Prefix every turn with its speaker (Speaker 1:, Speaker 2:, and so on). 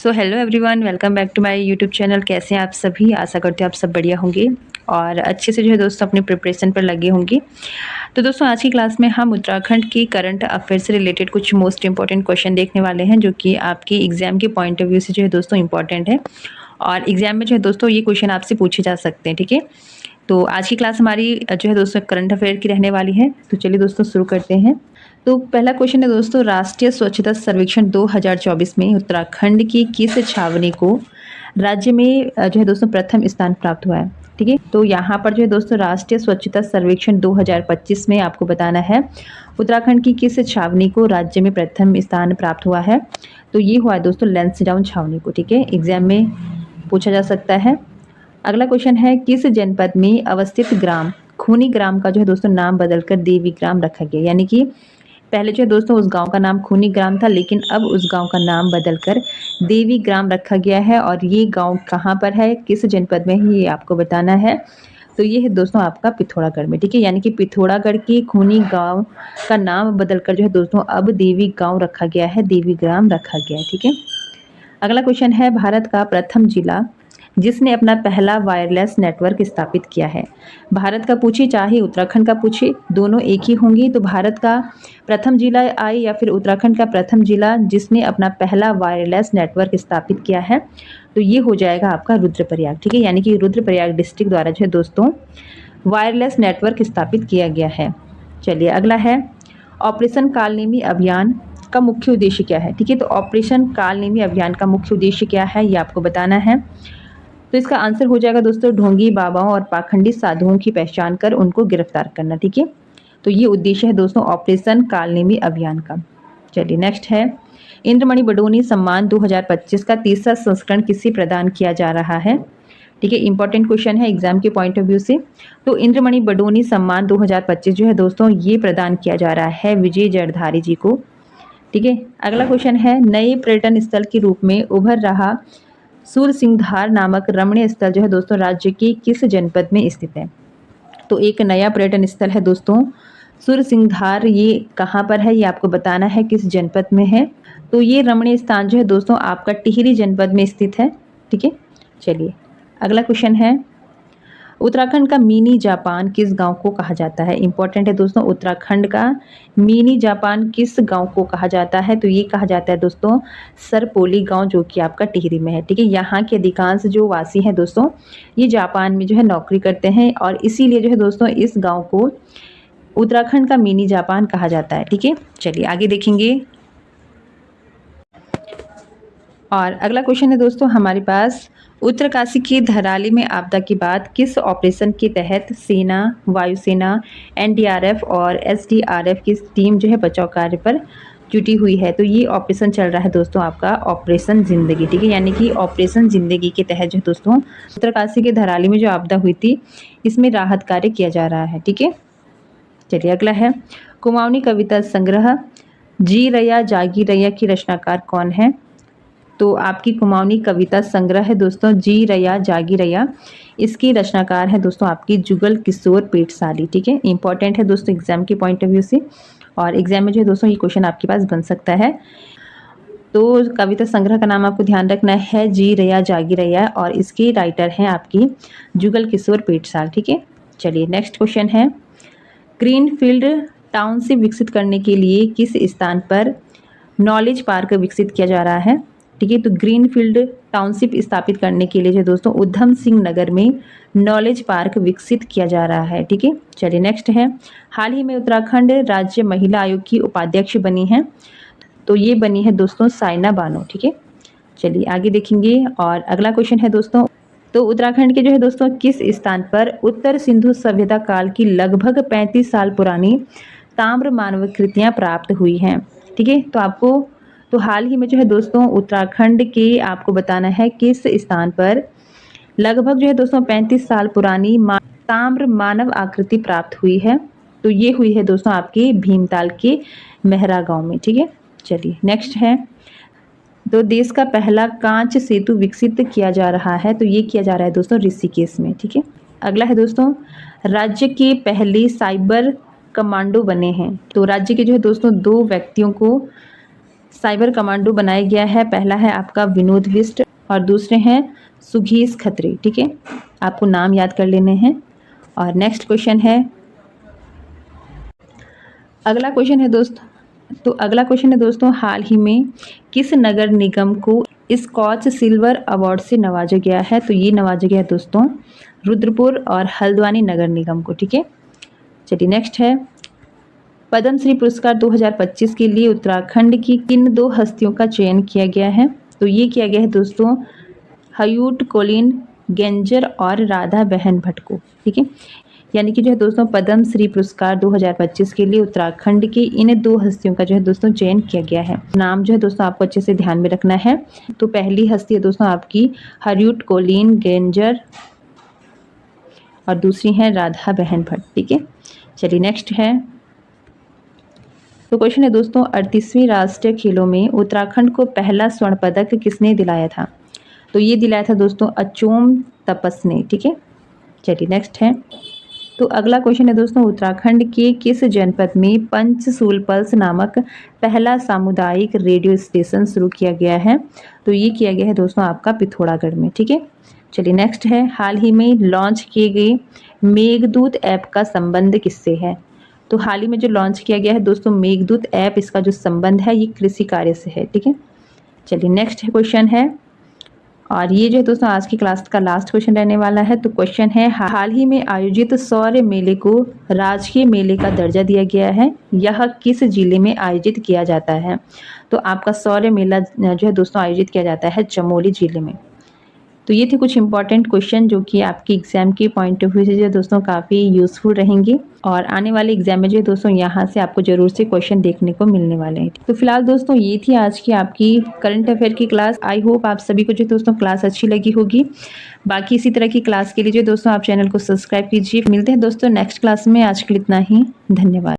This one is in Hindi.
Speaker 1: So hello everyone, welcome back to my YouTube channel. कैसे हैं आप सभी? आशा करते हैं आप सब बढ़िया होंगे और अच्छे से जो है दोस्तों अपनी प्रिपरेशन पर लगे होंगे। तो दोस्तों आज की क्लास में हम उत्तराखंड की करंट अफेयर से रिलेटेड कुछ मोस्ट इंपॉर्टेंट क्वेश्चन देखने वाले हैं, जो कि आपकी एग्जाम के पॉइंट ऑफ व्यू से जो है दोस्तों इंपॉर्टेंट है और एग्जाम में जो है दोस्तों ये क्वेश्चन आपसे पूछे जा सकते हैं। ठीक है, तो आज की क्लास हमारी जो है दोस्तों करंट अफेयर की रहने वाली है। तो चलिए दोस्तों शुरू करते हैं। तो पहला क्वेश्चन है दोस्तों, राष्ट्रीय स्वच्छता सर्वेक्षण 2024 में उत्तराखंड की किस छावनी को राज्य में जो है दोस्तों प्रथम स्थान प्राप्त हुआ है? ठीक है, तो यहाँ पर जो है दोस्तों राष्ट्रीय स्वच्छता सर्वेक्षण 2025 में आपको बताना है उत्तराखंड की किस छावनी को राज्य में प्रथम स्थान प्राप्त हुआ है। तो ये हुआ है दोस्तों लैंसडाउन छावनी को। ठीक है, एग्जाम में पूछा जा सकता है। अगला क्वेश्चन है, किस जनपद में अवस्थित ग्राम खूनी ग्राम का जो है दोस्तों नाम बदलकर देवी ग्राम रखा गया? यानी कि पहले जो है दोस्तों उस गांव का नाम खूनी ग्राम था, लेकिन अब उस गांव का नाम बदलकर देवी ग्राम रखा गया है। और ये गांव कहाँ पर है, किस जनपद में है, ये आपको बताना है। तो ये है दोस्तों आपका पिथौरागढ़ में। ठीक है, यानी कि पिथौरागढ़ की खूनी गांव का नाम बदलकर जो है दोस्तों अब देवी गांव रखा गया है, देवी ग्राम रखा गया है। ठीक है, अगला क्वेश्चन है, भारत का प्रथम जिला जिसने अपना पहला वायरलेस नेटवर्क स्थापित किया है? भारत का पूछे चाहे उत्तराखंड का पूछे, दोनों एक ही होंगी। तो भारत का प्रथम जिला आए या फिर उत्तराखंड का प्रथम जिला जिसने अपना पहला वायरलेस नेटवर्क स्थापित किया है, तो ये हो जाएगा आपका रुद्रप्रयाग। ठीक है, यानी कि रुद्रप्रयाग डिस्ट्रिक्ट द्वारा जो है दोस्तों वायरलेस नेटवर्क स्थापित किया गया है। चलिए अगला है, ऑपरेशन कालनेमी अभियान का मुख्य उद्देश्य क्या है? ठीक है, तो ऑपरेशन कालनेमी अभियान का मुख्य उद्देश्य क्या है, ये आपको बताना है। तो इसका आंसर हो जाएगा दोस्तों ढोंगी बाबाओं और पाखंडी साधुओं की पहचान कर उनको गिरफ्तार करना। ठीक है, तो ये उद्देश्य है दोस्तों ऑपरेशन कालनेमी अभियान का। चलिए नेक्स्ट है, इंद्रमणि बडोनी सम्मान 2025 का तीसरा संस्करण किसे प्रदान किया जा रहा है? ठीक है, इंपॉर्टेंट क्वेश्चन है एग्जाम के पॉइंट ऑफ व्यू से। तो इंद्रमणि बडोनी सम्मान 2025 जो है दोस्तों ये प्रदान किया जा रहा है विजय जड़धारी जी को। ठीक है, अगला क्वेश्चन है, नए पर्यटन स्थल के रूप में उभर रहा सूरसिंगधार नामक रमणीय स्थल जो है दोस्तों राज्य के किस जनपद में स्थित है? तो एक नया पर्यटन स्थल है दोस्तों सूरसिंगधार, ये कहाँ पर है, ये आपको बताना है किस जनपद में है। तो ये रमणीय स्थान जो है दोस्तों आपका टिहरी जनपद में स्थित है। ठीक है, चलिए अगला क्वेश्चन है, उत्तराखंड का मिनी जापान किस गांव को कहा जाता है? इंपॉर्टेंट है दोस्तों, उत्तराखंड का मिनी जापान किस गांव को कहा जाता है? तो ये कहा जाता है दोस्तों सरपोली गांव, जो कि आपका टिहरी में है। ठीक है, यहाँ के अधिकांश जो वासी हैं दोस्तों ये जापान में जो है नौकरी करते हैं और इसीलिए जो है दोस्तों इस गाँव को उत्तराखंड का मिनी जापान कहा जाता है। ठीक है, चलिए आगे देखेंगे। और अगला क्वेश्चन है दोस्तों हमारे पास, उत्तरकाशी की धराली में आपदा के बाद किस ऑपरेशन के तहत सेना, वायुसेना, एनडीआरएफ और एसडीआरएफ की टीम जो है बचाव कार्य पर जुटी हुई है? तो ये ऑपरेशन चल रहा है दोस्तों आपका ऑपरेशन जिंदगी। ठीक है, यानी कि ऑपरेशन जिंदगी के तहत जो है दोस्तों उत्तरकाशी के धराली में जो आपदा हुई थी इसमें राहत कार्य किया जा रहा है। ठीक है, चलिए अगला है, कुमाऊनी कविता संग्रह जी रैया जागी रैया की रचनाकार कौन है? तो आपकी कुमाऊनी कविता संग्रह है दोस्तों जी रैया जागी रैया, इसकी रचनाकार है दोस्तों आपकी जुगल किशोर पेटसाली। ठीक है, इंपॉर्टेंट है दोस्तों एग्जाम के पॉइंट ऑफ व्यू से और एग्जाम में जो है दोस्तों ये क्वेश्चन आपके पास बन सकता है। तो कविता संग्रह का नाम आपको ध्यान रखना है जी रैया जागी रैया और इसके राइटर हैं आपकी जुगल किशोर पेटसाल। ठीक है, चलिए नेक्स्ट क्वेश्चन है, ग्रीनफील्ड टाउनशिप विकसित करने के लिए किस स्थान पर नॉलेज पार्क विकसित किया जा रहा है? ठीक है, तो ग्रीनफील्ड टाउनशिप स्थापित करने के लिए जो दोस्तों उधम सिंह नगर में नॉलेज पार्क विकसित किया जा रहा है। ठीक है, चलिए नेक्स्ट है, हाल ही में उत्तराखंड राज्य महिला आयोग की उपाध्यक्ष बनी है? तो ये बनी है दोस्तों साइना बानो। ठीक है, चलिए आगे देखेंगे। और अगला क्वेश्चन है दोस्तों, तो उत्तराखंड के जो है दोस्तों किस स्थान पर उत्तर सिंधु सभ्यता काल की लगभग 35 साल पुरानी ताम्र मानवाकृतियाँ प्राप्त हुई हैं? ठीक है, तो आपको तो हाल ही में जो है दोस्तों उत्तराखंड के आपको बताना है किस स्थान पर लगभग जो है दोस्तों 35 साल पुरानी ताम्र मानव आकृति प्राप्त हुई है। तो ये हुई है दोस्तों आपके भीमताल के मेहरा गांव में। ठीक है, चलिए नेक्स्ट है, तो देश का पहला कांच सेतु विकसित किया जा रहा है? तो ये किया जा रहा है दोस्तों ऋषिकेश में। ठीक है, अगला है दोस्तों, राज्य के पहले साइबर कमांडो बने हैं? तो राज्य के जो है दोस्तों 2 व्यक्तियों को साइबर कमांडो बनाया गया है? पहला है आपका विनोद बिष्ट और दूसरे हैं सुघेश खत्री। ठीक है, आपको नाम याद कर लेने हैं। और नेक्स्ट क्वेश्चन है, अगला क्वेश्चन है दोस्तों, हाल ही में किस नगर निगम को स्कॉच सिल्वर अवार्ड से नवाजा गया है? तो ये नवाजा गया है दोस्तों रुद्रपुर और हल्द्वानी नगर निगम को। ठीक है, चलिए नेक्स्ट है, पद्मश्री पुरस्कार 2025 के लिए उत्तराखंड की किन 2 हस्तियों का चयन किया गया है? तो ये किया गया है दोस्तों हयूट कोलिन गेंजर और राधा बहन भट्ट को। ठीक है, यानी कि जो है दोस्तों पद्मश्री पुरस्कार 2025 के लिए उत्तराखंड की इन 2 हस्तियों का जो है दोस्तों चयन किया गया है। नाम जो है दोस्तों आपको अच्छे से ध्यान में रखना है। तो पहली हस्ती है दोस्तों आपकी हयूट कोलिन गेंजर और दूसरी है राधा बहन भट्ट। ठीक है, चलिए नेक्स्ट है, तो क्वेश्चन है दोस्तों 38वीं राष्ट्रीय खेलों में उत्तराखंड को पहला स्वर्ण पदक किसने दिलाया था? तो ये दिलाया था दोस्तों अचोम तपस ने। ठीक है, चलिए नेक्स्ट है, तो अगला क्वेश्चन है दोस्तों उत्तराखंड के किस जनपद में पंचसूल पल्स नामक पहला सामुदायिक रेडियो स्टेशन शुरू किया गया है? तो ये किया गया है दोस्तों आपका पिथौरागढ़ में। ठीक है, चलिए नेक्स्ट है, हाल ही में लॉन्च किए गए मेघदूत ऐप का संबंध किससे है? तो हाल ही में जो लॉन्च किया गया है दोस्तों मेघदूत ऐप, इसका जो संबंध है ये कृषि कार्य से है। ठीक है, चलिए नेक्स्ट क्वेश्चन है, और ये जो है दोस्तों आज की क्लास का लास्ट क्वेश्चन रहने वाला है। तो क्वेश्चन है, हाल ही में आयोजित सौर मेले को राजकीय मेले का दर्जा दिया गया है, यह किस जिले में आयोजित किया जाता है? तो आपका सौर मेला जो है दोस्तों आयोजित किया जाता है चमोली जिले में। तो ये थे कुछ इंपॉर्टेंट क्वेश्चन जो कि आपकी एग्जाम के पॉइंट ऑफ व्यू से जो है दोस्तों काफ़ी यूज़फुल रहेंगे, और आने वाले एग्जाम में जो है दोस्तों यहाँ से आपको जरूर से क्वेश्चन देखने को मिलने वाले हैं। तो फिलहाल दोस्तों ये थी आज की आपकी करंट अफेयर की क्लास। आई होप आप सभी को जो दोस्तों क्लास अच्छी लगी होगी। बाकी इसी तरह की क्लास के लिए जो दोस्तों आप चैनल को सब्सक्राइब कीजिए। मिलते हैं दोस्तों नेक्स्ट क्लास में, आज के लिए इतना ही, धन्यवाद।